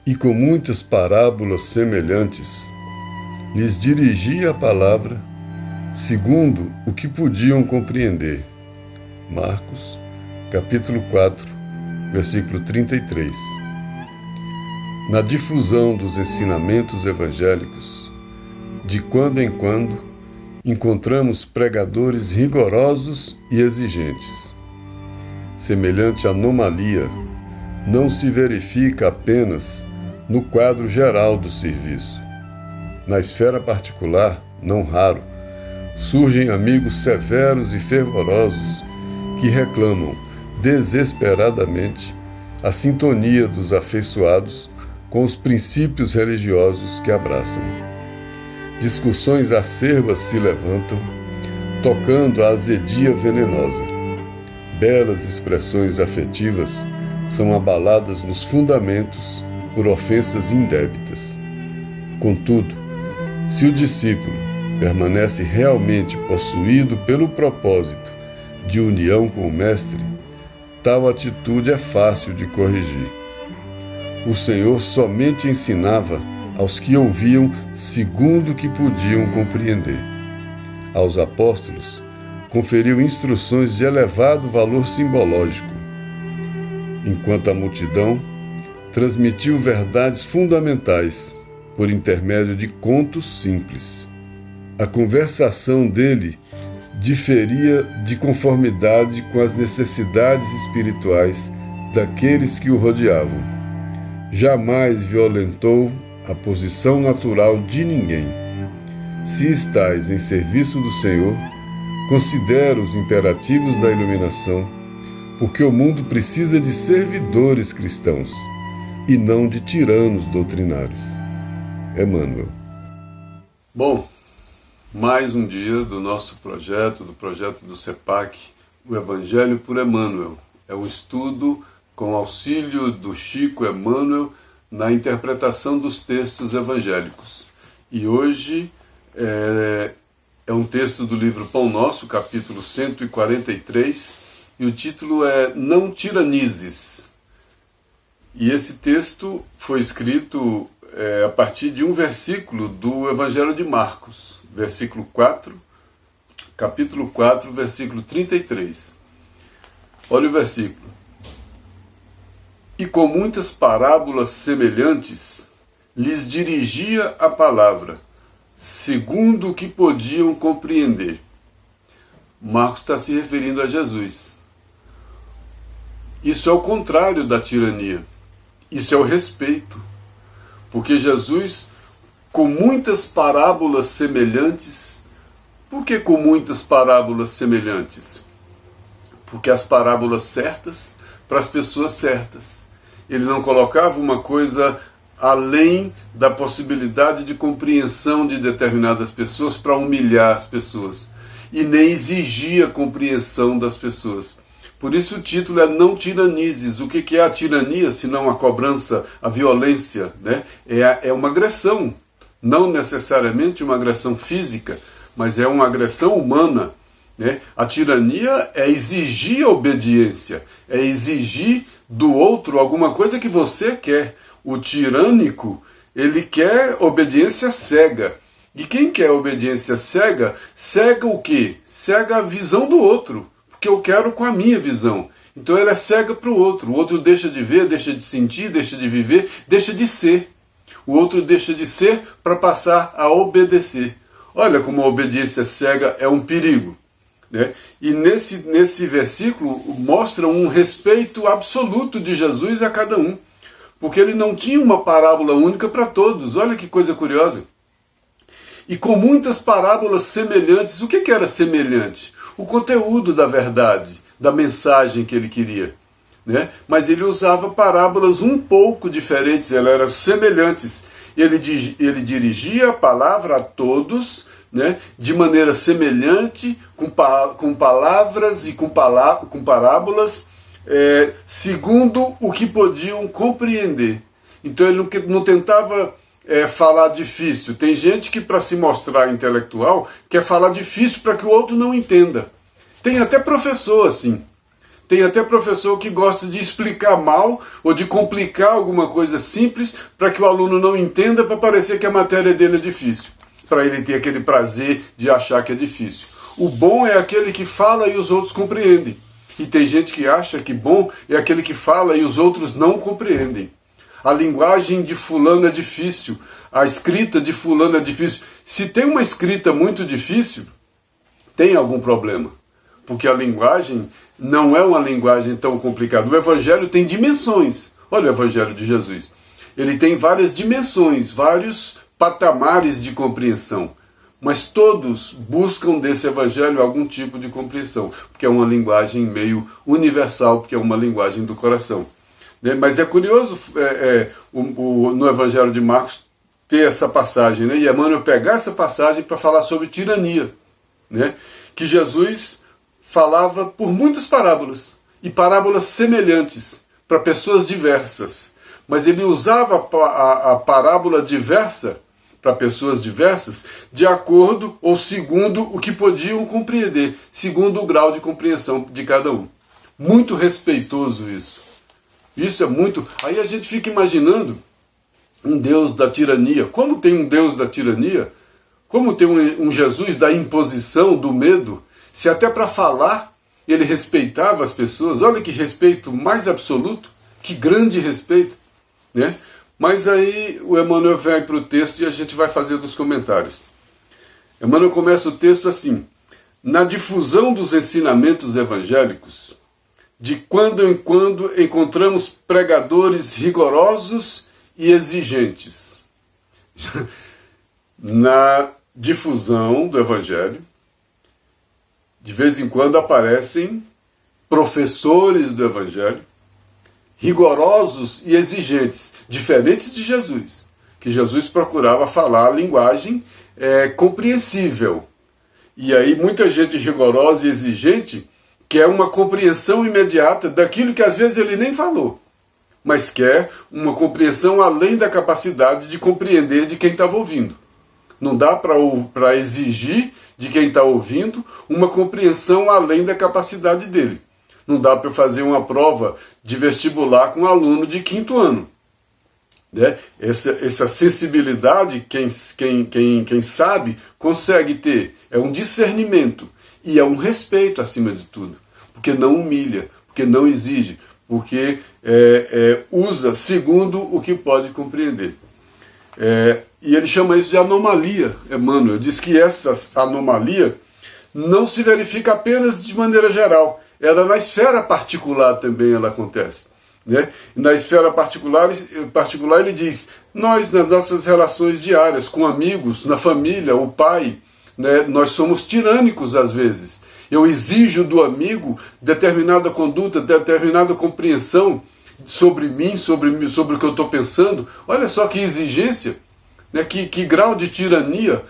E com muitas parábolas semelhantes, lhes dirigia a palavra, segundo o que podiam compreender. Marcos, capítulo 4, versículo 33. Na difusão dos ensinamentos evangélicos, de quando em quando, encontramos pregadores rigorosos e exigentes. Semelhante anomalia não se verifica apenas no quadro geral do serviço. Na esfera particular, não raro, surgem amigos severos e fervorosos que reclamam desesperadamente a sintonia dos afeiçoados com os princípios religiosos que abraçam. Discussões acerbas se levantam, tocando a azedia venenosa. Belas expressões afetivas são abaladas nos fundamentos por ofensas indébitas. Contudo, se o discípulo permanece realmente possuído pelo propósito de união com o Mestre, tal atitude é fácil de corrigir. O Senhor somente ensinava aos que ouviam segundo o que podiam compreender. Aos apóstolos, conferiu instruções de elevado valor simbológico, enquanto a multidão transmitiu verdades fundamentais por intermédio de contos simples. A conversação dele diferia de conformidade com as necessidades espirituais daqueles que o rodeavam. Jamais violentou a posição natural de ninguém. Se estais em serviço do Senhor, considera os imperativos da iluminação, porque o mundo precisa de servidores cristãos e não de tiranos doutrinários. Emmanuel. Bom, mais um dia do nosso projeto, do projeto do CEPAC, o Evangelho por Emmanuel. É um estudo com auxílio do Chico Emmanuel na interpretação dos textos evangélicos. E hoje é um texto do livro Pão Nosso, capítulo 143, e o título é Não Tiranizes. E esse texto foi escrito a partir de um versículo do Evangelho de Marcos, capítulo 4, versículo 33. Olha o versículo. E com muitas parábolas semelhantes, lhes dirigia a palavra, segundo o que podiam compreender. Marcos está se referindo a Jesus. Isso é o contrário da tirania. Isso é o respeito. Porque Jesus, com muitas parábolas semelhantes... Por que com muitas parábolas semelhantes? Porque as parábolas certas para as pessoas certas. Ele não colocava uma coisa além da possibilidade de compreensão de determinadas pessoas para humilhar as pessoas. E nem exigia a compreensão das pessoas. Por isso o título é Não Tiranizes. O que é a tirania, se não a cobrança, a violência, né? É uma agressão. Não necessariamente uma agressão física, mas é uma agressão humana. Né? A tirania é exigir a obediência, é exigir do outro alguma coisa que você quer. O tirânico, ele quer obediência cega. E quem quer obediência cega, cega o quê? Cega a visão do outro, porque eu quero com a minha visão. Então ela é cega para o outro deixa de ver, deixa de sentir, deixa de viver, deixa de ser. O outro deixa de ser para passar a obedecer. Olha como a obediência cega é um perigo. Né? E nesse versículo mostra um respeito absoluto de Jesus a cada um, porque ele não tinha uma parábola única para todos. Olha que coisa curiosa. E com muitas parábolas semelhantes. O que era semelhante? O conteúdo da verdade, da mensagem que ele queria. Né? Mas ele usava parábolas um pouco diferentes, elas eram semelhantes. Ele dirigia a palavra a todos, né, de maneira semelhante, com palavras e com parábolas, segundo o que podiam compreender. Então ele não tentava falar difícil. Tem gente que, para se mostrar intelectual, quer falar difícil para que o outro não entenda. Tem até professor assim. Tem até professor que gosta de explicar mal ou de complicar alguma coisa simples para que o aluno não entenda, para parecer que a matéria dele é difícil, para ele ter aquele prazer de achar que é difícil. O bom é aquele que fala e os outros compreendem. E tem gente que acha que bom é aquele que fala e os outros não compreendem. A linguagem de fulano é difícil, a escrita de fulano é difícil. Se tem uma escrita muito difícil, tem algum problema. Porque a linguagem não é uma linguagem tão complicada. O Evangelho tem dimensões. Olha o Evangelho de Jesus. Ele tem várias dimensões, vários patamares de compreensão. Mas todos buscam desse Evangelho algum tipo de compreensão. Porque é uma linguagem meio universal, porque é uma linguagem do coração. Mas é curioso no Evangelho de Marcos ter essa passagem, né? E Emmanuel pegar essa passagem para falar sobre tirania, né? Que Jesus falava por muitas parábolas, e parábolas semelhantes, para pessoas diversas. Mas ele usava a parábola diversa, para pessoas diversas, de acordo ou segundo o que podiam compreender, segundo o grau de compreensão de cada um. Muito respeitoso isso. Isso é muito... Aí a gente fica imaginando um Deus da tirania. Como tem um Deus da tirania? Como tem um Jesus da imposição, do medo? Se até para falar ele respeitava as pessoas, olha que respeito mais absoluto, que grande respeito, né? Mas aí o Emmanuel vem para o texto e a gente vai fazer dos comentários. Emmanuel começa o texto assim: na difusão dos ensinamentos evangélicos, de quando em quando encontramos pregadores rigorosos e exigentes. Na difusão do Evangelho, de vez em quando aparecem professores do Evangelho, rigorosos e exigentes, diferentes de Jesus, que Jesus procurava falar a linguagem compreensível. E aí muita gente rigorosa e exigente quer uma compreensão imediata daquilo que às vezes ele nem falou, mas quer uma compreensão além da capacidade de compreender de quem estava ouvindo. Não dá para exigir de quem está ouvindo uma compreensão além da capacidade dele. Não dá para fazer uma prova de vestibular com um aluno de 5º ano. Né? Essa sensibilidade, quem sabe, consegue ter. É um discernimento e é um respeito acima de tudo. Porque não humilha, porque não exige, porque usa segundo o que pode compreender. E ele chama isso de anomalia, Emmanuel. Diz que essa anomalia não se verifica apenas de maneira geral. Ela na esfera particular também ela acontece. Né? Na esfera particular ele diz, nós nas nossas relações diárias, com amigos, na família, o pai, né, nós somos tirânicos às vezes. Eu exijo do amigo determinada conduta, determinada compreensão sobre mim, sobre o que eu estou pensando. Olha só que exigência, né? Que grau de tirania.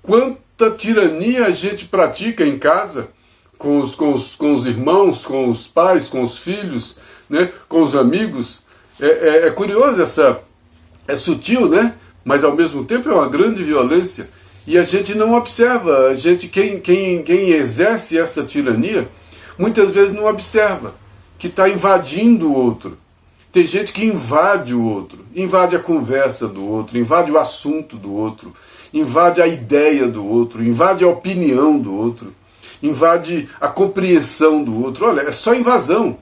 Quanta tirania a gente pratica em casa, com os irmãos, com os pais, com os filhos, né? Com os amigos. É curioso, é sutil, né? Mas ao mesmo tempo é uma grande violência. E a gente não observa, quem exerce essa tirania, muitas vezes não observa que está invadindo o outro. Tem gente que invade o outro, invade a conversa do outro, invade o assunto do outro, invade a ideia do outro, invade a opinião do outro, invade a compreensão do outro. Olha, é só invasão.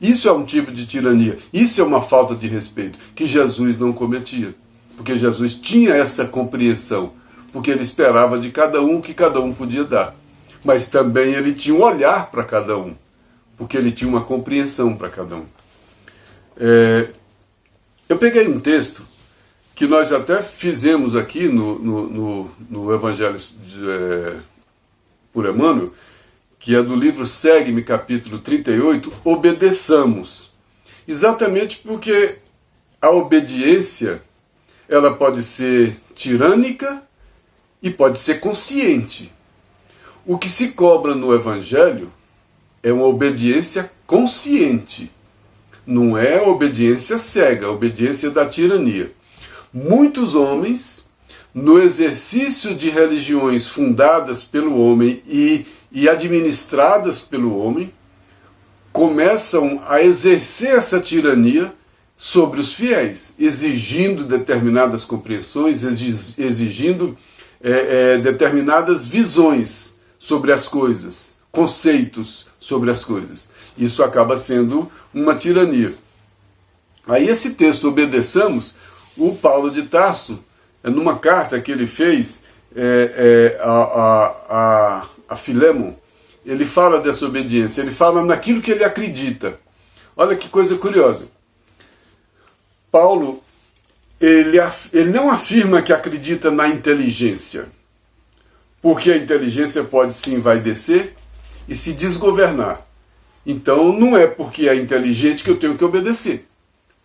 Isso é um tipo de tirania, isso é uma falta de respeito que Jesus não cometia, porque Jesus tinha essa compreensão, porque ele esperava de cada um o que cada um podia dar. Mas também ele tinha um olhar para cada um, porque ele tinha uma compreensão para cada um. Eu peguei um texto que nós até fizemos aqui no Evangelho por Emmanuel, que é do livro Segue-me, capítulo 38, Obedeçamos. Exatamente porque a obediência, ela pode ser tirânica e pode ser consciente. O que se cobra no Evangelho é uma obediência consciente. Não é a obediência cega, a obediência da tirania. Muitos homens, no exercício de religiões fundadas pelo homem e administradas pelo homem, começam a exercer essa tirania sobre os fiéis, exigindo determinadas compreensões, exigindo determinadas visões sobre as coisas, conceitos sobre as coisas. Isso acaba sendo uma tirania. Aí esse texto, obedeçamos, o Paulo de Tarso, numa carta que ele fez a Filémon, ele fala dessa obediência, ele fala naquilo que ele acredita. Olha que coisa curiosa. Paulo, ele não afirma que acredita na inteligência, porque a inteligência pode se envaidecer e se desgovernar. Então não é porque é inteligente que eu tenho que obedecer.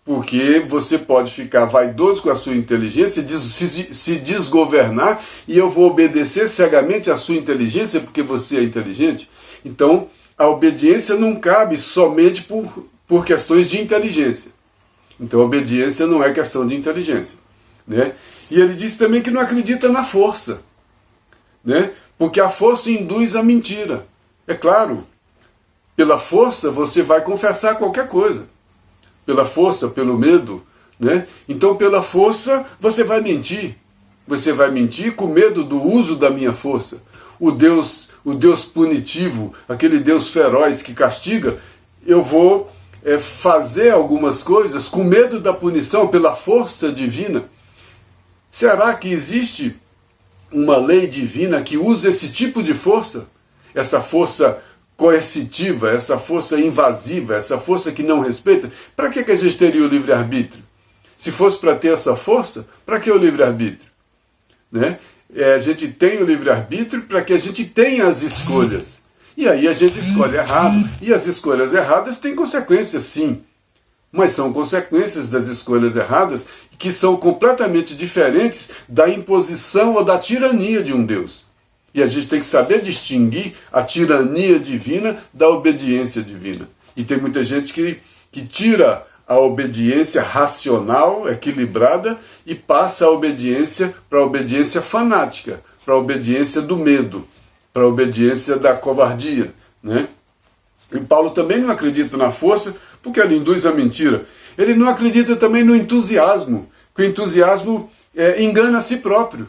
Porque você pode ficar vaidoso com a sua inteligência, se desgovernar, e eu vou obedecer cegamente à sua inteligência porque você é inteligente. Então, a obediência não cabe somente por questões de inteligência. Então, a obediência não é questão de inteligência, né? E ele diz também que não acredita na força, né? Porque a força induz a mentira. É claro, pela força você vai confessar qualquer coisa. Pela força, pelo medo, né? Então pela força você vai mentir. Você vai mentir com medo do uso da minha força. O Deus punitivo, aquele Deus feroz que castiga, eu vou fazer algumas coisas com medo da punição pela força divina. Será que existe uma lei divina que usa esse tipo de força? Essa força coercitiva, essa força invasiva, essa força que não respeita? Para que a gente teria o livre-arbítrio? Se fosse para ter essa força, para que o livre-arbítrio? Né? A gente tem o livre-arbítrio para que a gente tenha as escolhas. E aí a gente escolhe errado. E as escolhas erradas têm consequências, sim. Mas são consequências das escolhas erradas que são completamente diferentes da imposição ou da tirania de um Deus. E a gente tem que saber distinguir a tirania divina da obediência divina. E tem muita gente que tira a obediência racional, equilibrada, e passa a obediência para a obediência fanática, para a obediência do medo, para a obediência da covardia, né? E Paulo também não acredita na força, porque ele induz a mentira. Ele não acredita também no entusiasmo, que o entusiasmo engana a si próprio.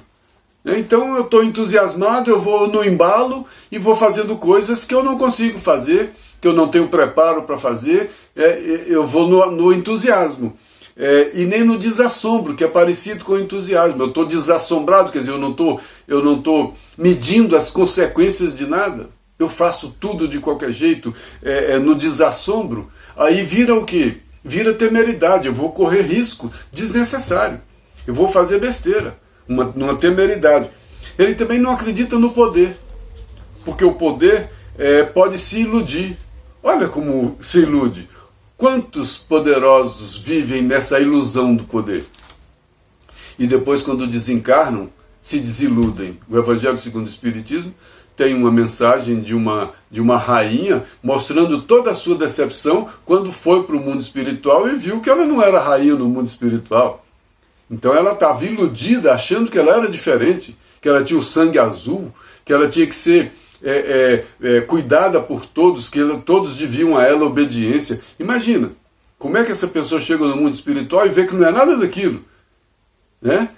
Então eu estou entusiasmado, eu vou no embalo e vou fazendo coisas que eu não consigo fazer, que eu não tenho preparo para fazer, eu vou no entusiasmo. E nem no desassombro, que é parecido com o entusiasmo. Eu estou desassombrado, quer dizer, eu não estou medindo as consequências de nada. Eu faço tudo de qualquer jeito, no desassombro. Aí vira o quê? Vira temeridade, eu vou correr risco desnecessário. Eu vou fazer besteira. Uma temeridade. Ele também não acredita no poder, porque o poder pode se iludir. Olha como se ilude. Quantos poderosos vivem nessa ilusão do poder? E depois, quando desencarnam, se desiludem. O Evangelho segundo o Espiritismo tem uma mensagem de uma rainha mostrando toda a sua decepção quando foi para o mundo espiritual e viu que ela não era rainha no mundo espiritual. Então ela estava iludida, achando que ela era diferente, que ela tinha o sangue azul, que ela tinha que ser cuidada por todos, que todos deviam a ela obediência. Imagina, como é que essa pessoa chega no mundo espiritual e vê que não é nada daquilo? Né?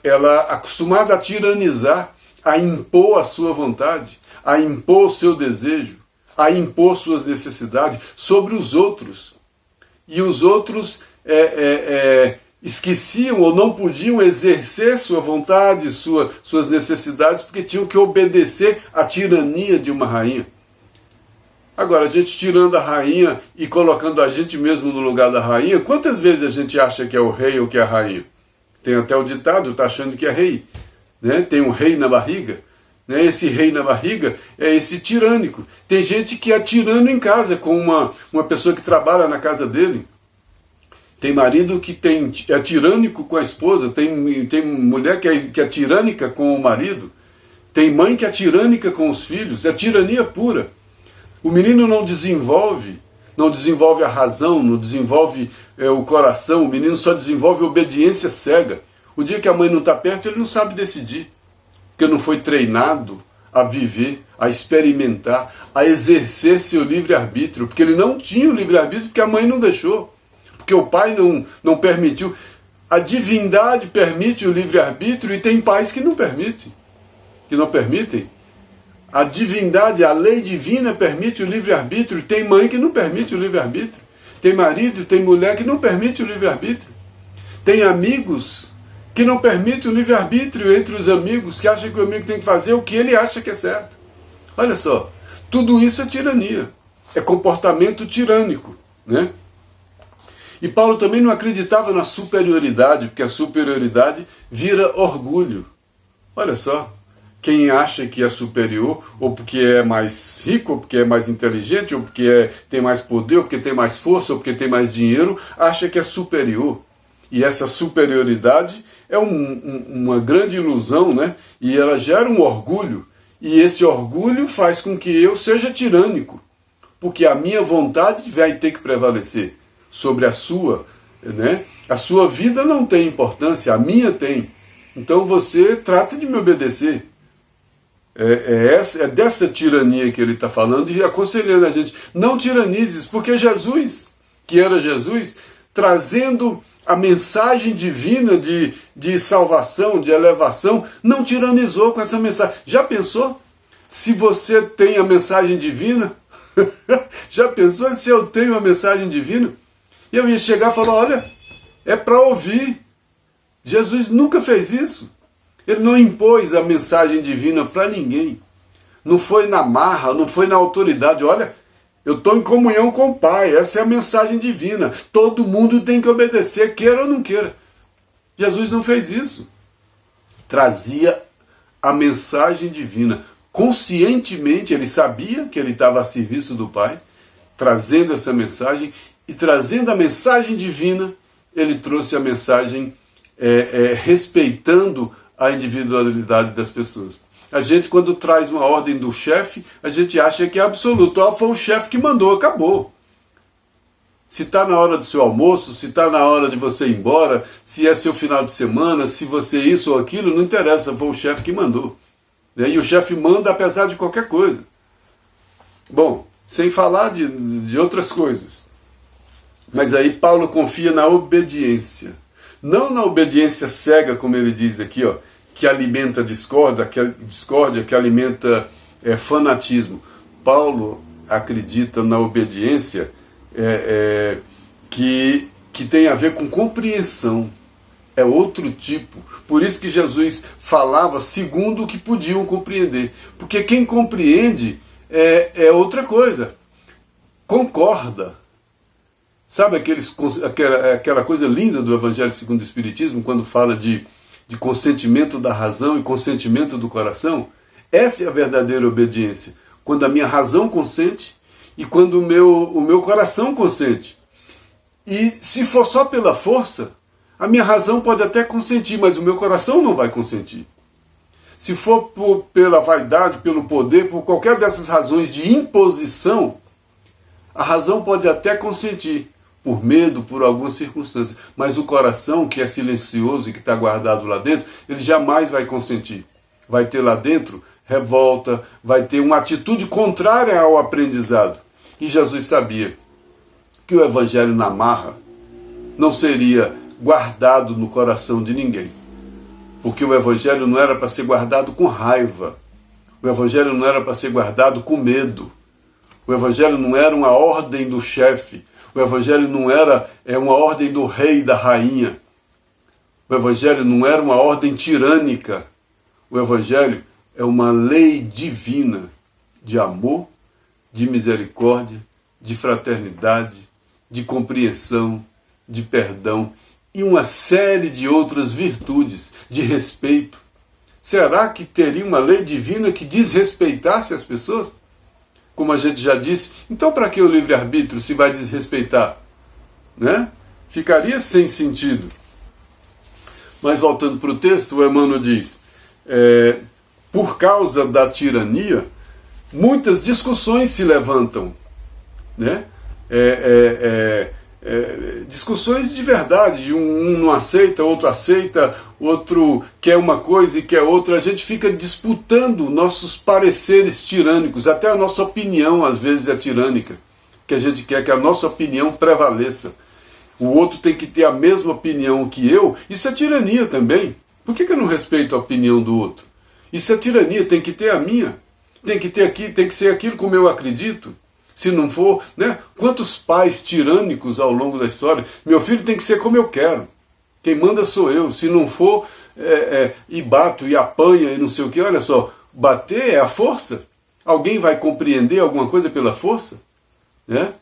Ela acostumada a tiranizar, a impor a sua vontade, a impor o seu desejo, a impor suas necessidades sobre os outros. E os outros esqueciam ou não podiam exercer sua vontade, suas necessidades, porque tinham que obedecer à tirania de uma rainha. Agora, a gente tirando a rainha e colocando a gente mesmo no lugar da rainha, quantas vezes a gente acha que é o rei ou que é a rainha? Tem até o ditado, está achando que é rei, né? Tem um rei na barriga, né? Esse rei na barriga é esse tirânico. Tem gente que é tirano em casa, com uma pessoa que trabalha na casa dele. Tem marido que é tirânico com a esposa, tem mulher que é tirânica com o marido, tem mãe que é tirânica com os filhos, é tirania pura. O menino não desenvolve a razão, não desenvolve o coração, o menino só desenvolve obediência cega. O dia que a mãe não está perto, ele não sabe decidir, porque não foi treinado a viver, a experimentar, a exercer seu livre-arbítrio, porque ele não tinha o livre-arbítrio, porque a mãe não deixou, porque o pai não permitiu. A divindade permite o livre-arbítrio e tem pais que não permitem, A divindade, a lei divina permite o livre-arbítrio e tem mãe que não permite o livre-arbítrio. Tem marido, tem mulher que não permite o livre-arbítrio. Tem amigos que não permitem o livre-arbítrio entre os amigos, que acham que o amigo tem que fazer o que ele acha que é certo. Olha só, tudo isso é tirania, é comportamento tirânico, né? E Paulo também não acreditava na superioridade, porque a superioridade vira orgulho. Olha só, quem acha que é superior, ou porque é mais rico, ou porque é mais inteligente, ou porque tem mais poder, ou porque tem mais força, ou porque tem mais dinheiro, acha que é superior. E essa superioridade é uma grande ilusão, né? E ela gera um orgulho. E esse orgulho faz com que eu seja tirânico, porque a minha vontade vai ter que prevalecer sobre a sua, né? A sua vida não tem importância, a minha tem. Então você trata de me obedecer. É dessa tirania que ele está falando e aconselhando a gente. Não tiranizes, porque Jesus, que era Jesus, trazendo a mensagem divina de salvação, de elevação, não tiranizou com essa mensagem. Já pensou? Se você tem a mensagem divina, já pensou se eu tenho a mensagem divina? Eu ia chegar e falar, olha, é para ouvir. Jesus nunca fez isso. Ele não impôs a mensagem divina para ninguém. Não foi na marra, não foi na autoridade. Olha, eu estou em comunhão com o Pai, essa é a mensagem divina. Todo mundo tem que obedecer, queira ou não queira. Jesus não fez isso. Trazia a mensagem divina. Conscientemente, ele sabia que ele estava a serviço do Pai, trazendo essa mensagem, e trazendo a mensagem divina, ele trouxe a mensagem respeitando a individualidade das pessoas. A gente, quando traz uma ordem do chefe, a gente acha que é absoluto. Foi o chefe que mandou, acabou. Se está na hora do seu almoço, se está na hora de você ir embora, se é seu final de semana, se você isso ou aquilo, não interessa, foi o chefe que mandou. E o chefe manda apesar de qualquer coisa. Bom, sem falar de outras coisas. Mas aí Paulo confia na obediência. Não na obediência cega, como ele diz aqui, ó, que alimenta discórdia, que alimenta fanatismo. Paulo acredita na obediência que tem a ver com compreensão. É outro tipo. Por isso que Jesus falava segundo o que podiam compreender. Porque quem compreende é outra coisa. Concorda. Sabe aquela coisa linda do Evangelho segundo o Espiritismo, quando fala de consentimento da razão e consentimento do coração? Essa é a verdadeira obediência. Quando a minha razão consente e quando o meu coração consente. E se for só pela força, a minha razão pode até consentir, mas o meu coração não vai consentir. Se for pela vaidade, pelo poder, por qualquer dessas razões de imposição, a razão pode até consentir, por medo, por alguma circunstância, mas o coração, que é silencioso e que está guardado lá dentro, ele jamais vai consentir. Vai ter lá dentro revolta, vai ter uma atitude contrária ao aprendizado. E Jesus sabia que o Evangelho na marra não seria guardado no coração de ninguém. Porque o Evangelho não era para ser guardado com raiva. O Evangelho não era para ser guardado com medo. O Evangelho não era uma ordem do chefe. O Evangelho não era uma ordem do rei e da rainha. O Evangelho não era uma ordem tirânica. O Evangelho é uma lei divina de amor, de misericórdia, de fraternidade, de compreensão, de perdão e uma série de outras virtudes, de respeito. Será que teria uma lei divina que desrespeitasse as pessoas? Como a gente já disse, então para que o livre-arbítrio se vai desrespeitar? Né? Ficaria sem sentido. Mas voltando para o texto, o Emmanuel diz, por causa da tirania, muitas discussões se levantam. Né? Discussões de verdade, um não aceita, outro aceita, outro quer uma coisa e quer outra, a gente fica disputando nossos pareceres tirânicos, até a nossa opinião às vezes é tirânica, que a gente quer que a nossa opinião prevaleça. O outro tem que ter a mesma opinião que eu, isso é tirania também. Por que eu não respeito a opinião do outro? Isso é tirania, tem que ter a minha. Tem que ter aqui, tem que ser aquilo como eu acredito. Se não for, né? Quantos pais tirânicos ao longo da história? Meu filho tem que ser como eu quero. Quem manda sou eu. Se não for, e bato, e apanha, e não sei o que. Olha só, bater é a força. Alguém vai compreender alguma coisa pela força? Né?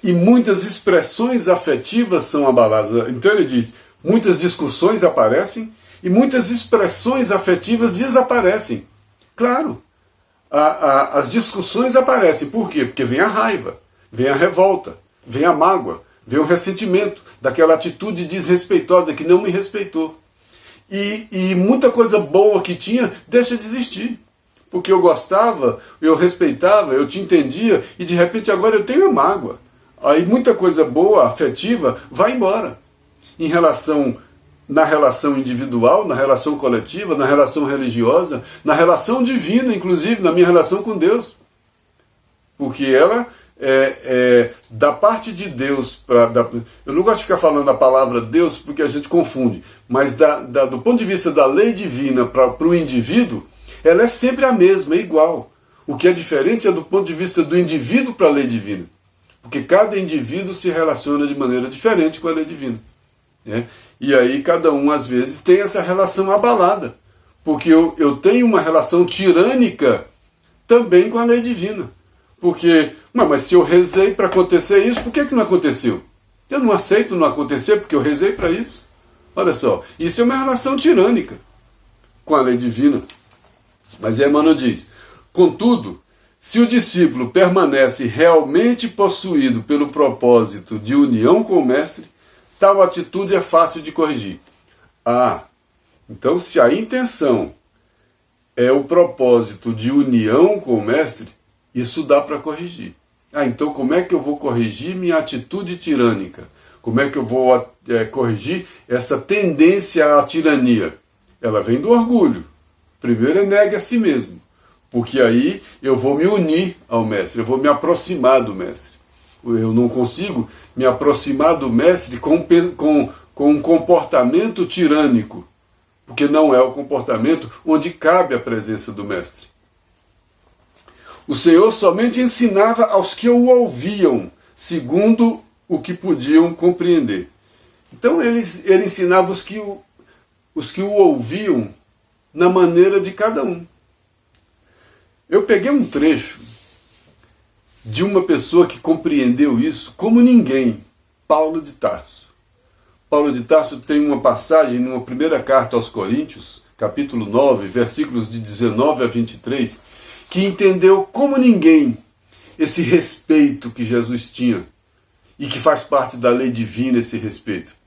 E muitas expressões afetivas são abaladas. Então ele diz, muitas discussões aparecem e muitas expressões afetivas desaparecem. Claro, as discussões aparecem. Por quê? Porque vem a raiva, vem a revolta, vem a mágoa, vem o ressentimento daquela atitude desrespeitosa que não me respeitou. E muita coisa boa que tinha deixa de existir. Porque eu gostava, eu respeitava, eu te entendia, e de repente agora eu tenho a mágoa. Aí muita coisa boa, afetiva, vai embora. Na relação individual, na relação coletiva, na relação religiosa, na relação divina, inclusive, na minha relação com Deus. Porque ela da parte de Deus, eu não gosto de ficar falando da palavra Deus porque a gente confunde, mas do ponto de vista da lei divina para o indivíduo, ela é sempre a mesma, é igual. O que é diferente é do ponto de vista do indivíduo para a lei divina. Porque cada indivíduo se relaciona de maneira diferente com a lei divina. Né? E aí cada um, às vezes, tem essa relação abalada. Porque eu tenho uma relação tirânica também com a lei divina. Porque, mas se eu rezei para acontecer isso, por que não aconteceu? Eu não aceito não acontecer porque eu rezei para isso. Olha só, isso é uma relação tirânica com a lei divina. Mas Emmanuel diz, contudo, se o discípulo permanece realmente possuído pelo propósito de união com o mestre, tal atitude é fácil de corrigir. Então se a intenção é o propósito de união com o mestre, isso dá para corrigir. Então como é que eu vou corrigir minha atitude tirânica? Como é que eu vou corrigir essa tendência à tirania? Ela vem do orgulho. Primeiro negue a si mesmo, porque aí eu vou me unir ao mestre, eu vou me aproximar do mestre. Eu não consigo me aproximar do mestre com um comportamento tirânico, porque não é o comportamento onde cabe a presença do mestre. O Senhor somente ensinava aos que o ouviam, segundo o que podiam compreender. Então ele ensinava os que o ouviam na maneira de cada um. Eu peguei um trecho de uma pessoa que compreendeu isso como ninguém, Paulo de Tarso. Paulo de Tarso tem uma passagem numa primeira carta aos Coríntios, capítulo 9, versículos de 19 a 23, que entendeu como ninguém esse respeito que Jesus tinha e que faz parte da lei divina esse respeito.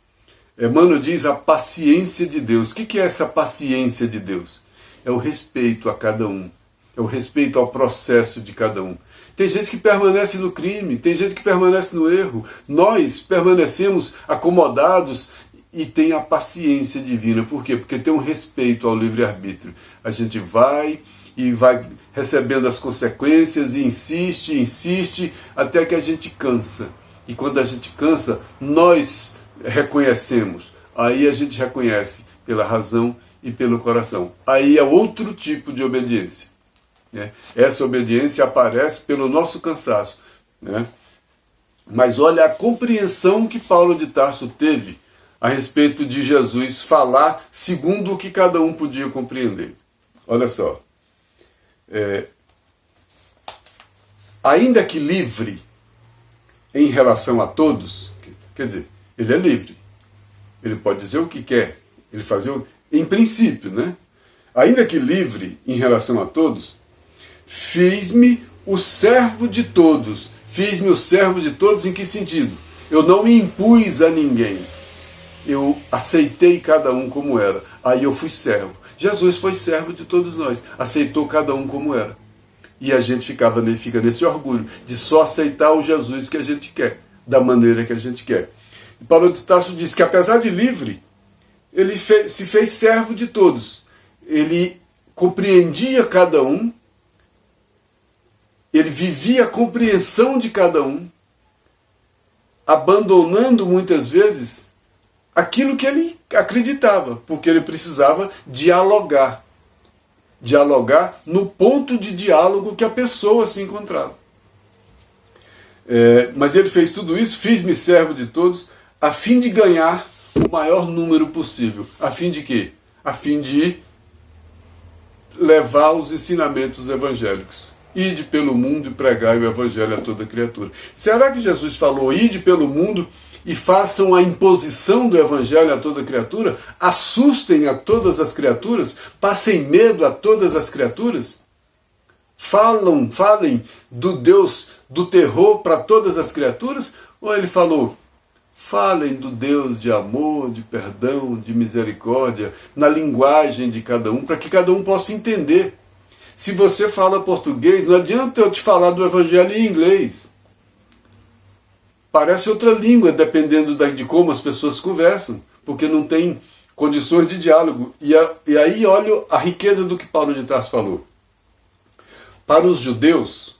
Emmanuel diz a paciência de Deus. O que é essa paciência de Deus? É o respeito a cada um. É o respeito ao processo de cada um. Tem gente que permanece no crime, tem gente que permanece no erro. Nós permanecemos acomodados e tem a paciência divina. Por quê? Porque tem um respeito ao livre-arbítrio. A gente vai recebendo as consequências e insiste, até que a gente cansa. E quando a gente cansa, nós reconhecemos. Aí a gente reconhece pela razão e pelo coração. Aí é outro tipo de obediência. Né? Essa obediência aparece pelo nosso cansaço. Né? Mas olha a compreensão que Paulo de Tarso teve a respeito de Jesus falar segundo o que cada um podia compreender. Olha só. Ainda que livre em relação a todos, quer dizer, ele é livre. Ele pode dizer o que quer. Ele fazer em princípio, né? Ainda que livre em relação a todos, fiz-me o servo de todos. Fiz-me o servo de todos em que sentido? Eu não me impus a ninguém. Eu aceitei cada um como era. Aí eu fui servo. Jesus foi servo de todos nós. Aceitou cada um como era. E a gente fica nesse orgulho de só aceitar o Jesus que a gente quer, da maneira que a gente quer. E Paulo de Tarso diz que apesar de livre, ele se fez servo de todos. Ele compreendia cada um, ele vivia a compreensão de cada um, abandonando muitas vezes aquilo que ele acreditava, porque ele precisava dialogar. Dialogar no ponto de diálogo que a pessoa se encontrava. Mas ele fez tudo isso, fiz-me servo de todos, a fim de ganhar o maior número possível. A fim de quê? A fim de levar os ensinamentos evangélicos. Ide pelo mundo e pregai o evangelho a toda criatura. Será que Jesus falou, ide pelo mundo e façam a imposição do evangelho a toda criatura? Assustem a todas as criaturas? Passem medo a todas as criaturas? Falem do Deus do terror para todas as criaturas? Ou ele falou, falem do Deus de amor, de perdão, de misericórdia, na linguagem de cada um, para que cada um possa entender. Se você fala português, não adianta eu te falar do evangelho em inglês. Parece outra língua, dependendo de como as pessoas conversam, porque não tem condições de diálogo. E aí olha a riqueza do que Paulo de Tarso falou. Para os judeus,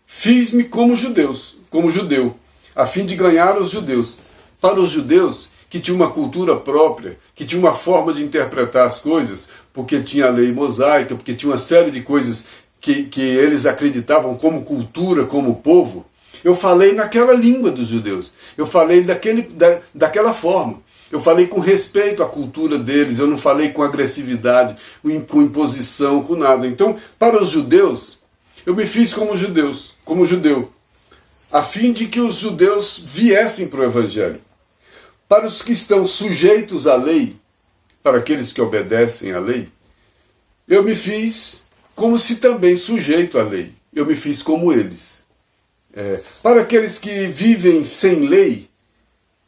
fiz-me como judeu, a fim de ganhar os judeus. Para os judeus, que tinham uma cultura própria, que tinham uma forma de interpretar as coisas, porque tinha a lei mosaica, porque tinha uma série de coisas que eles acreditavam como cultura, como povo, eu falei naquela língua dos judeus, eu falei daquela forma, eu falei com respeito à cultura deles, eu não falei com agressividade, com imposição, com nada. Então, para os judeus, eu me fiz como judeu, a fim de que os judeus viessem para o evangelho. Para os que estão sujeitos à lei, para aqueles que obedecem à lei, eu me fiz como se também sujeito à lei. Eu me fiz como eles. Para aqueles que vivem sem lei,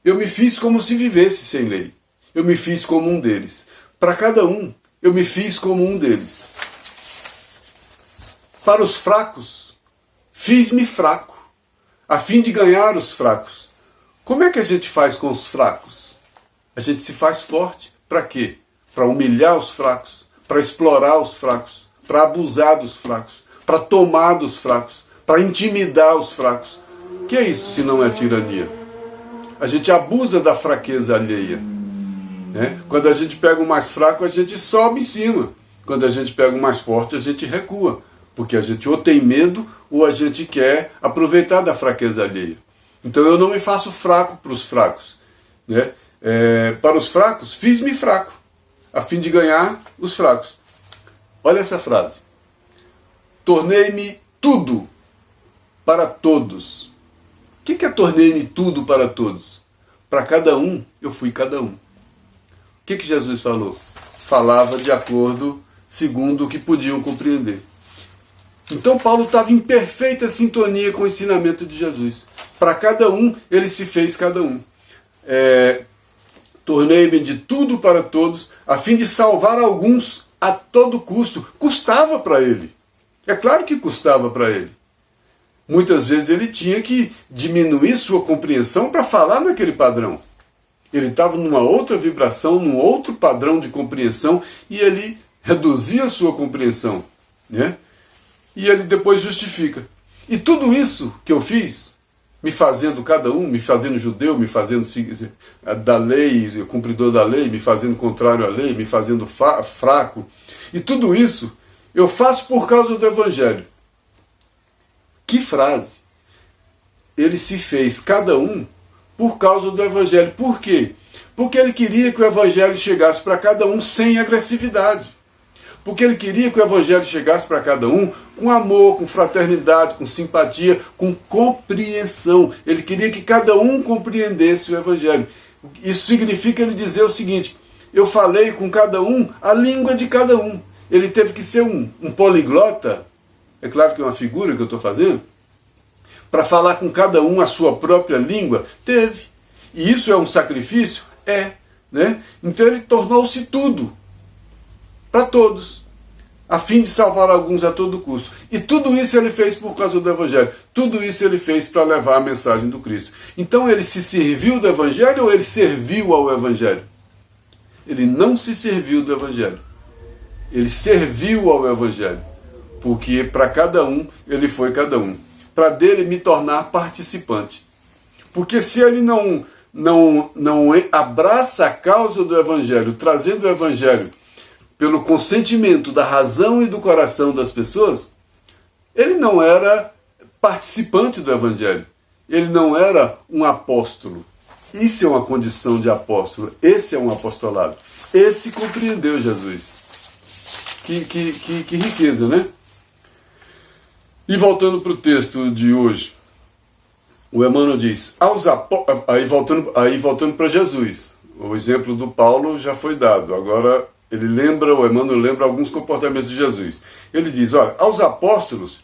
eu me fiz como se vivesse sem lei. Eu me fiz como um deles. Para cada um, eu me fiz como um deles. Para os fracos, fiz-me fraco, a fim de ganhar os fracos. Como é que a gente faz com os fracos? A gente se faz forte. Para quê? Para humilhar os fracos, para explorar os fracos, para abusar dos fracos, para tomar dos fracos, para intimidar os fracos. O que é isso se não é tirania? A gente abusa da fraqueza alheia. Quando a gente pega o mais fraco, a gente sobe em cima. Quando a gente pega o mais forte, a gente recua. Porque a gente ou tem medo, ou a gente quer aproveitar da fraqueza alheia. Então eu não me faço fraco para os fracos. Para os fracos, fiz-me fraco, a fim de ganhar os fracos. Olha essa frase. Tornei-me tudo para todos. O que é tornei-me tudo para todos? Para cada um, eu fui cada um. O que Jesus falou? Falava de acordo, segundo o que podiam compreender. Então Paulo estava em perfeita sintonia com o ensinamento de Jesus. Para cada um, ele se fez cada um. Tornei-me de tudo para todos, a fim de salvar alguns a todo custo. Custava para ele. É claro que custava para ele. Muitas vezes ele tinha que diminuir sua compreensão para falar naquele padrão. Ele estava numa outra vibração, num outro padrão de compreensão, e ele reduzia a sua compreensão. E ele depois justifica. E tudo isso que eu fiz, me fazendo cada um, me fazendo judeu, me fazendo da lei, cumpridor da lei, me fazendo contrário à lei, me fazendo fraco. E tudo isso eu faço por causa do evangelho. Que frase! Ele se fez cada um por causa do evangelho. Por quê? Porque ele queria que o evangelho chegasse para cada um sem agressividade. Porque ele queria que o evangelho chegasse para cada um com amor, com fraternidade, com simpatia, com compreensão. Ele queria que cada um compreendesse o evangelho. Isso significa ele dizer o seguinte: eu falei com cada um a língua de cada um. Ele teve que ser um poliglota, é claro que é uma figura que eu estou fazendo, para falar com cada um a sua própria língua. Teve. E isso é um sacrifício? Então ele tornou-se tudo para todos, a fim de salvar alguns a todo custo. E tudo isso ele fez por causa do evangelho. Tudo isso ele fez para levar a mensagem do Cristo. Então ele se serviu do evangelho ou ele serviu ao evangelho? Ele não se serviu do Evangelho. Ele serviu ao Evangelho. Porque para cada um, ele foi cada um. Para dele me tornar participante. Porque se ele não abraça a causa do Evangelho, trazendo o Evangelho pelo consentimento da razão e do coração das pessoas, ele não era participante do Evangelho. Ele não era um apóstolo. Isso é uma condição de apóstolo. Esse é um apostolado. Esse compreendeu Jesus. Que riqueza, né? E voltando para o texto de hoje, o Emmanuel diz, aí voltando para Jesus, o exemplo do Paulo já foi dado, agora o Emmanuel lembra alguns comportamentos de Jesus. Ele diz, olha, aos apóstolos,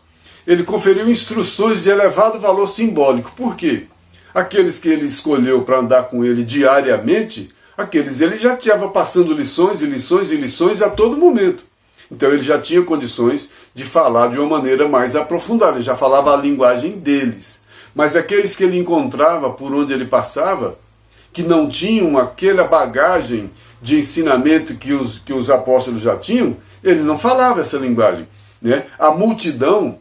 ele conferiu instruções de elevado valor simbólico. Por quê? Aqueles que ele escolheu para andar com ele diariamente, aqueles ele já estava passando lições e lições e lições a todo momento. Então ele já tinha condições de falar de uma maneira mais aprofundada, ele já falava a linguagem deles. Mas aqueles que ele encontrava por onde ele passava, que não tinham aquela bagagem de ensinamento que os apóstolos já tinham, ele não falava essa linguagem. Né? A multidão,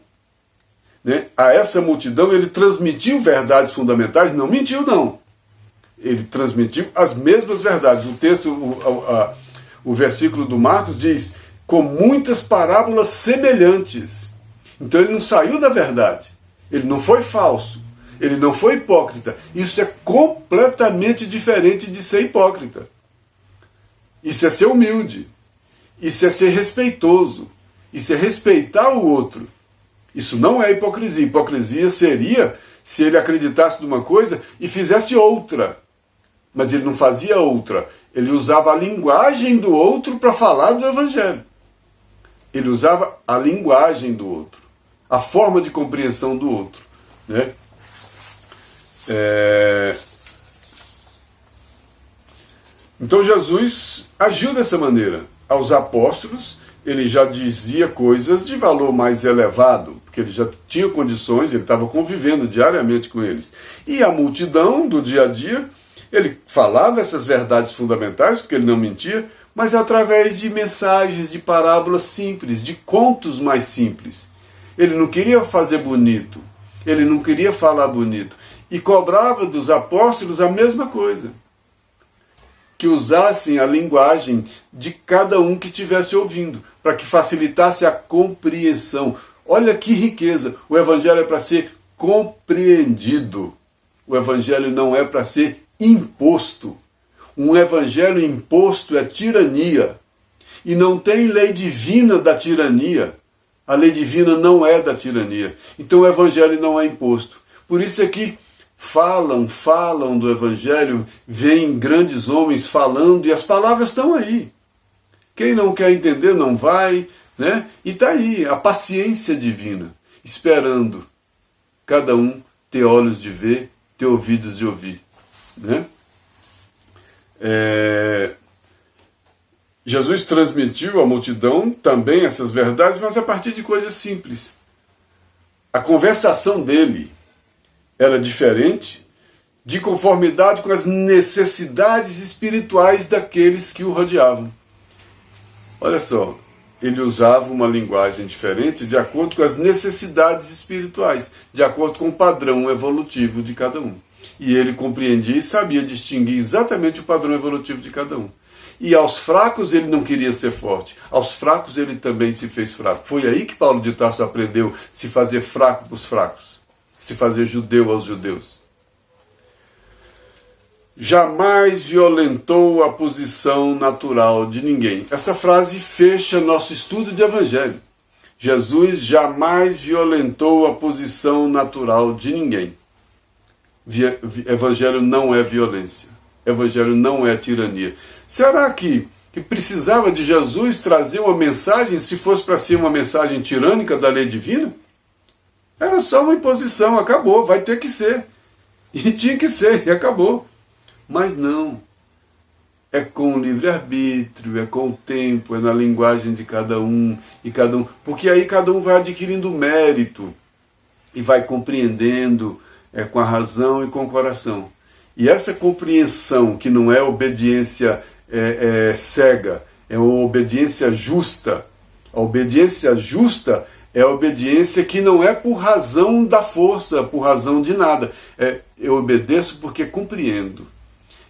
né? A essa multidão ele transmitiu verdades fundamentais, não mentiu não. Ele transmitiu as mesmas verdades. O texto, o versículo do Marcos diz, com muitas parábolas semelhantes. Então ele não saiu da verdade. Ele não foi falso. Ele não foi hipócrita. Isso é completamente diferente de ser hipócrita. Isso é ser humilde. Isso é ser respeitoso. Isso é respeitar o outro. Isso não é hipocrisia. Hipocrisia seria se ele acreditasse numa coisa e fizesse outra. Mas ele não fazia outra. Ele usava a linguagem do outro para falar do Evangelho. Ele usava a linguagem do outro, a forma de compreensão do outro. Né? Então Jesus agiu dessa maneira. Aos apóstolos, ele já dizia coisas de valor mais elevado, porque ele já tinha condições, ele estava convivendo diariamente com eles. E a multidão do dia a dia, ele falava essas verdades fundamentais, porque ele não mentia, mas através de mensagens, de parábolas simples, de contos mais simples. Ele não queria fazer bonito, ele não queria falar bonito. E cobrava dos apóstolos a mesma coisa. Que usassem a linguagem de cada um que estivesse ouvindo, para que facilitasse a compreensão. Olha que riqueza! O Evangelho é para ser compreendido. O Evangelho não é para ser imposto. Um evangelho imposto é tirania. E não tem lei divina da tirania. A lei divina não é da tirania. Então o evangelho não é imposto. Por isso é que falam do evangelho, vêm grandes homens falando e as palavras estão aí. Quem não quer entender não vai, né? E está aí a paciência divina, esperando cada um ter olhos de ver, ter ouvidos de ouvir, né? Jesus transmitiu à multidão também essas verdades, mas a partir de coisas simples. A conversação dele era diferente, de conformidade com as necessidades espirituais daqueles que o rodeavam. Olha só, ele usava uma linguagem diferente de acordo com as necessidades espirituais, de acordo com o padrão evolutivo de cada um. E ele compreendia e sabia distinguir exatamente o padrão evolutivo de cada um. E aos fracos ele não queria ser forte. Aos fracos ele também se fez fraco. Foi aí que Paulo de Tarso aprendeu se fazer fraco para os fracos. Se fazer judeu aos judeus. Jamais violentou a posição natural de ninguém. Essa frase fecha nosso estudo de Evangelho. Jesus jamais violentou a posição natural de ninguém. Evangelho não é violência. Evangelho não é tirania. Será que precisava de Jesus trazer uma mensagem, se fosse para ser uma mensagem tirânica da lei divina? Era só uma imposição, acabou, vai ter que ser. E tinha que ser, e acabou. Mas não. É com o livre-arbítrio, é com o tempo, é na linguagem de cada um. Porque aí cada um vai adquirindo mérito e vai compreendendo com a razão e com o coração. E essa compreensão, que não é obediência cega, é uma obediência justa. A obediência justa é a obediência que não é por razão da força, por razão de nada. Eu obedeço porque compreendo.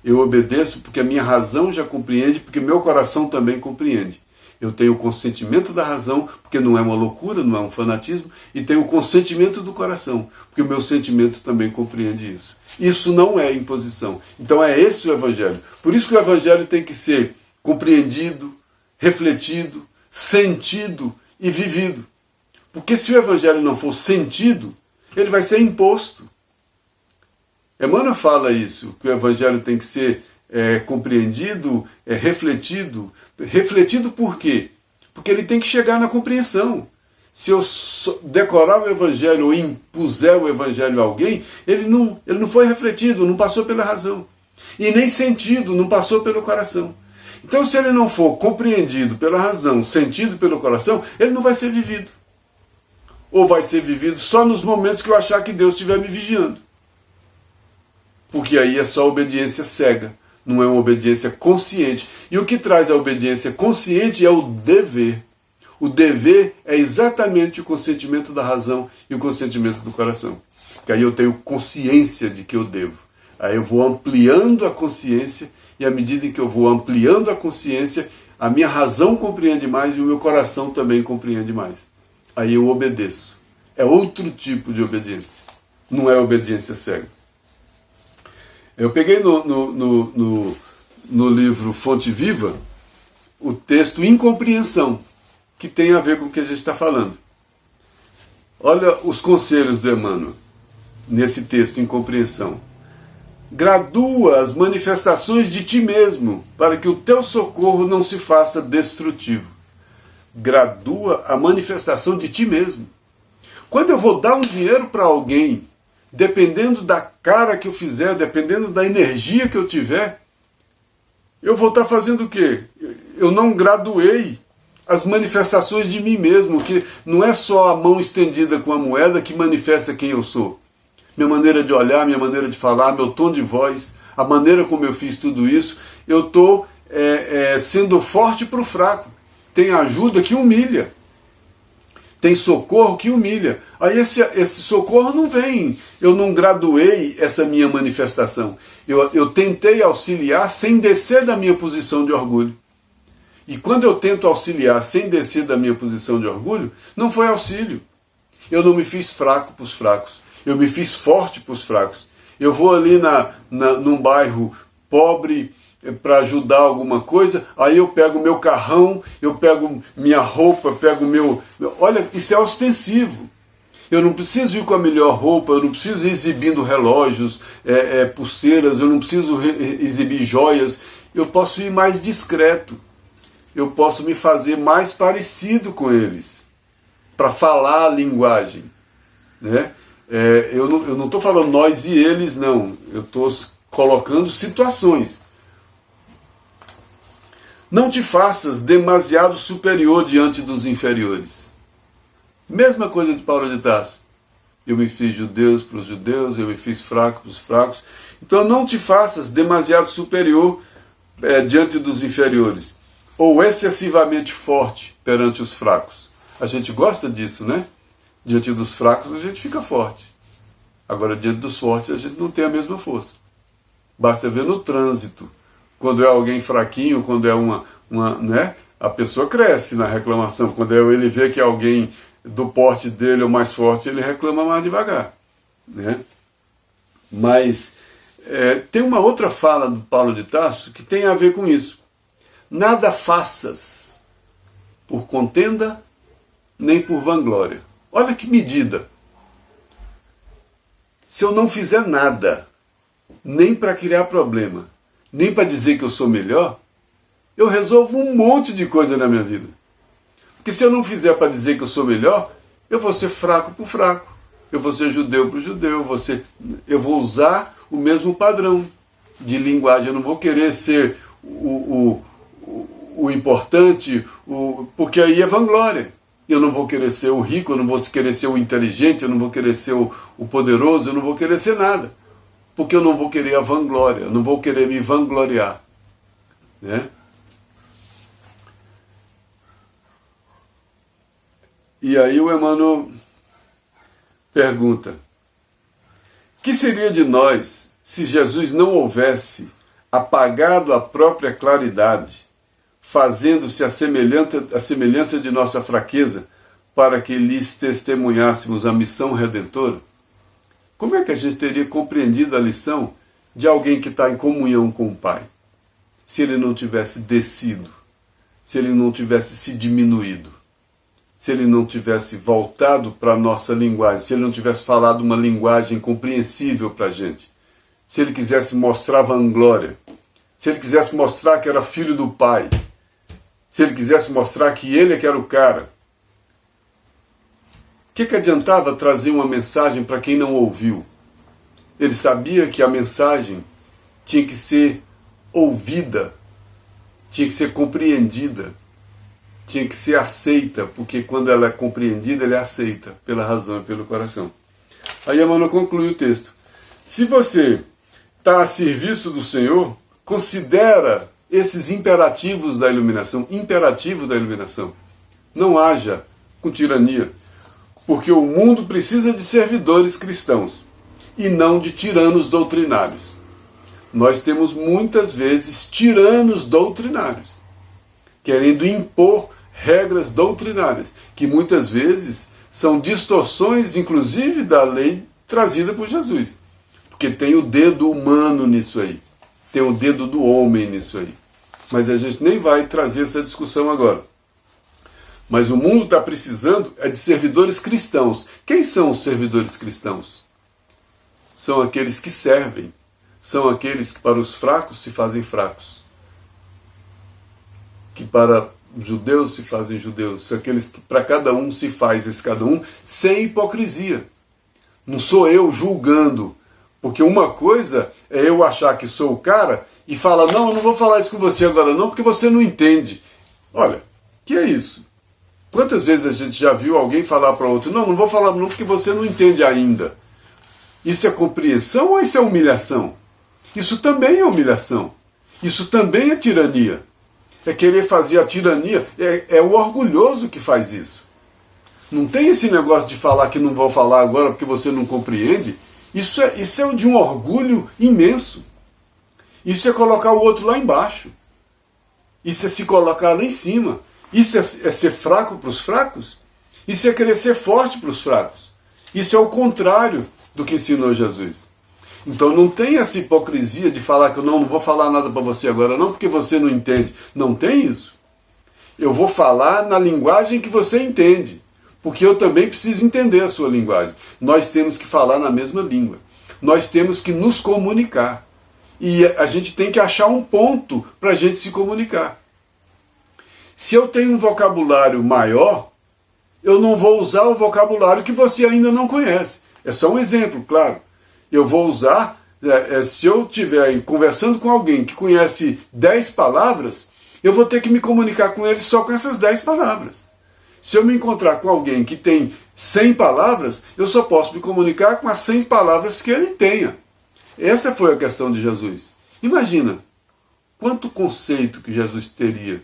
Eu obedeço porque a minha razão já compreende, porque meu coração também compreende. Eu tenho o consentimento da razão, porque não é uma loucura, não é um fanatismo, e tenho o consentimento do coração, porque o meu sentimento também compreende isso. Isso não é imposição. Então é esse o Evangelho. Por isso que o Evangelho tem que ser compreendido, refletido, sentido e vivido. Porque se o Evangelho não for sentido, ele vai ser imposto. Emmanuel fala isso, que o Evangelho tem que ser compreendido, refletido. Refletido por quê? Porque ele tem que chegar na compreensão. Se eu decorar o Evangelho ou impuser o Evangelho a alguém, ele não foi refletido, não passou pela razão. E nem sentido, não passou pelo coração. Então, se ele não for compreendido pela razão, sentido pelo coração, ele não vai ser vivido. Ou vai ser vivido só nos momentos que eu achar que Deus estiver me vigiando. Porque aí é só obediência cega, não é uma obediência consciente. E o que traz a obediência consciente é o dever. O dever é exatamente o consentimento da razão e o consentimento do coração. Porque aí eu tenho consciência de que eu devo. Aí eu vou ampliando a consciência, e à medida em que eu vou ampliando a consciência, a minha razão compreende mais e o meu coração também compreende mais. Aí eu obedeço. É outro tipo de obediência. Não é obediência cega. Eu peguei no livro Fonte Viva o texto Incompreensão, que tem a ver com o que a gente está falando. Olha os conselhos do Emmanuel nesse texto Incompreensão. Gradua as manifestações de ti mesmo, para que o teu socorro não se faça destrutivo. Gradua a manifestação de ti mesmo. Quando eu vou dar um dinheiro para alguém, dependendo da cara que eu fizer, dependendo da energia que eu tiver, eu vou estar fazendo o quê? Eu não graduei as manifestações de mim mesmo, que não é só a mão estendida com a moeda que manifesta quem eu sou. Minha maneira de olhar, minha maneira de falar, meu tom de voz, a maneira como eu fiz tudo isso, eu estou sendo forte para o fraco. Tem ajuda que humilha. Tem socorro que humilha. Aí esse socorro não vem. Eu não graduei essa minha manifestação. Eu tentei auxiliar sem descer da minha posição de orgulho. E quando eu tento auxiliar sem descer da minha posição de orgulho, não foi auxílio. Eu não me fiz fraco para os fracos. Eu me fiz forte para os fracos. Eu vou ali num bairro pobre para ajudar alguma coisa, aí eu pego meu carrão, eu pego minha roupa, pego meu... Olha, isso é ostensivo. Eu não preciso ir com a melhor roupa, eu não preciso ir exibindo relógios, pulseiras, eu não preciso exibir joias. Eu posso ir mais discreto. Eu posso me fazer mais parecido com eles, para falar a linguagem, né? Eu não estou falando nós e eles, não. Eu estou colocando situações. Não te faças demasiado superior diante dos inferiores. Mesma coisa de Paulo de Tarso. Eu me fiz judeus para os judeus, eu me fiz fraco para os fracos. Então não te faças demasiado superior diante dos inferiores. Ou excessivamente forte perante os fracos. A gente gosta disso, né? Diante dos fracos a gente fica forte. Agora, diante dos fortes, a gente não tem a mesma força. Basta ver no trânsito. Quando é alguém fraquinho, quando é né? A pessoa cresce na reclamação. Quando ele vê que alguém do porte dele é o mais forte, ele reclama mais devagar, né? Mas tem uma outra fala do Paulo de Tarso que tem a ver com isso. Nada faças por contenda, nem por vanglória. Olha que medida. Se eu não fizer nada, nem para criar problema, nem para dizer que eu sou melhor, eu resolvo um monte de coisa na minha vida. Porque se eu não fizer para dizer que eu sou melhor, eu vou ser fraco para o fraco, eu vou ser judeu para o judeu, eu vou usar o mesmo padrão de linguagem. Eu não vou querer ser o importante, porque aí é vanglória. Eu não vou querer ser o rico, eu não vou querer ser o inteligente, eu não vou querer ser o poderoso, eu não vou querer ser nada. Porque eu não vou querer a vanglória, eu não vou querer me vangloriar. né? E aí o Emmanuel pergunta: que seria de nós se Jesus não houvesse apagado a própria claridade, fazendo-se a semelhança de nossa fraqueza, para que lhes testemunhássemos a missão redentora? Como é que a gente teria compreendido a lição de alguém que está em comunhão com o Pai, se ele não tivesse descido, se ele não tivesse se diminuído, se ele não tivesse voltado para a nossa linguagem, se ele não tivesse falado uma linguagem compreensível para a gente, se ele quisesse mostrar vanglória, se ele quisesse mostrar que era filho do Pai, se ele quisesse mostrar que ele é que era o cara, o que adiantava trazer uma mensagem para quem não ouviu? Ele sabia que a mensagem tinha que ser ouvida, tinha que ser compreendida, tinha que ser aceita, porque quando ela é compreendida, ela é aceita pela razão e pelo coração. Aí Emmanuel conclui o texto: se você está a serviço do Senhor, considera esses imperativos da iluminação, não haja com tirania, porque o mundo precisa de servidores cristãos e não de tiranos doutrinários. Nós temos muitas vezes tiranos doutrinários, querendo impor regras doutrinárias, que muitas vezes são distorções, inclusive, da lei trazida por Jesus. Porque tem o dedo humano nisso aí, tem o dedo do homem nisso aí. Mas a gente nem vai trazer essa discussão agora. Mas o mundo está precisando de servidores cristãos. Quem são os servidores cristãos? São aqueles que servem, são aqueles que para os fracos se fazem fracos, que para judeus se fazem judeus, são aqueles que para cada um se faz esse cada um sem hipocrisia. Não sou eu julgando, porque uma coisa é eu achar que sou o cara e falar: não, eu não vou falar isso com você agora não, porque você não entende. Olha, que é isso? Quantas vezes a gente já viu alguém falar para outro: não, não vou falar não porque você não entende ainda. Isso é compreensão ou isso é humilhação? Isso também é humilhação. Isso também é tirania. É querer fazer a tirania. É o orgulhoso que faz isso. Não tem esse negócio de falar que não vou falar agora porque você não compreende. Isso é de um orgulho imenso. Isso é colocar o outro lá embaixo. Isso é se colocar lá em cima. Isso é ser fraco para os fracos. Isso é querer ser forte para os fracos. Isso é o contrário do que ensinou Jesus. Então não tem essa hipocrisia de falar que eu não vou falar nada para você agora não, porque você não entende. Não tem isso. Eu vou falar na linguagem que você entende, porque eu também preciso entender a sua linguagem. Nós temos que falar na mesma língua. Nós temos que nos comunicar. E a gente tem que achar um ponto para a gente se comunicar. Se eu tenho um vocabulário maior, eu não vou usar o vocabulário que você ainda não conhece. É só um exemplo, claro. Eu vou usar, se eu estiver conversando com alguém que conhece 10 palavras, eu vou ter que me comunicar com ele só com essas 10 palavras. Se eu me encontrar com alguém que tem 100 palavras, eu só posso me comunicar com as 100 palavras que ele tenha. Essa foi a questão de Jesus. Imagina, quanto conceito que Jesus teria,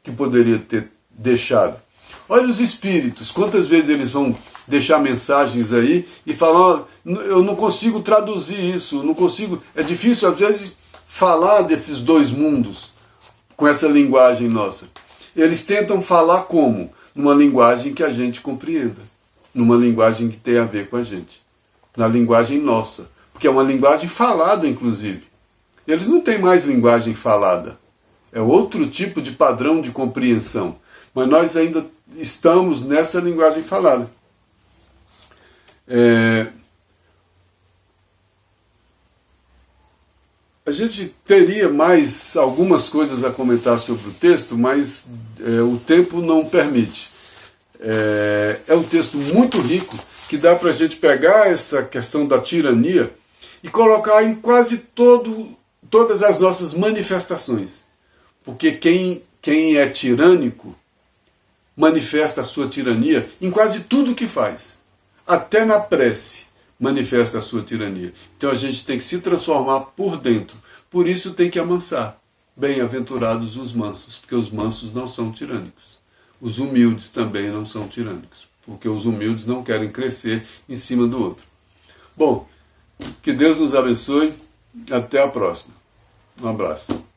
que poderia ter deixado. Olha os espíritos, quantas vezes eles vão deixar mensagens aí e falar: eu não consigo traduzir isso, não consigo. É difícil às vezes falar desses dois mundos com essa linguagem nossa. Eles tentam falar como? Numa linguagem que a gente compreenda, numa linguagem que tem a ver com a gente, na linguagem nossa, porque é uma linguagem falada, inclusive. Eles não têm mais linguagem falada, é outro tipo de padrão de compreensão, mas nós ainda estamos nessa linguagem falada. A gente teria mais algumas coisas a comentar sobre o texto, mas o tempo não permite. É um texto muito rico, que dá para a gente pegar essa questão da tirania e colocar em quase todas as nossas manifestações. Porque quem é tirânico manifesta a sua tirania em quase tudo que faz. Até na prece manifesta a sua tirania. Então a gente tem que se transformar por dentro. Por isso tem que amansar. Bem-aventurados os mansos, porque os mansos não são tirânicos. Os humildes também não são tirânicos, porque os humildes não querem crescer em cima do outro. Bom, que Deus nos abençoe. Até a próxima. Um abraço.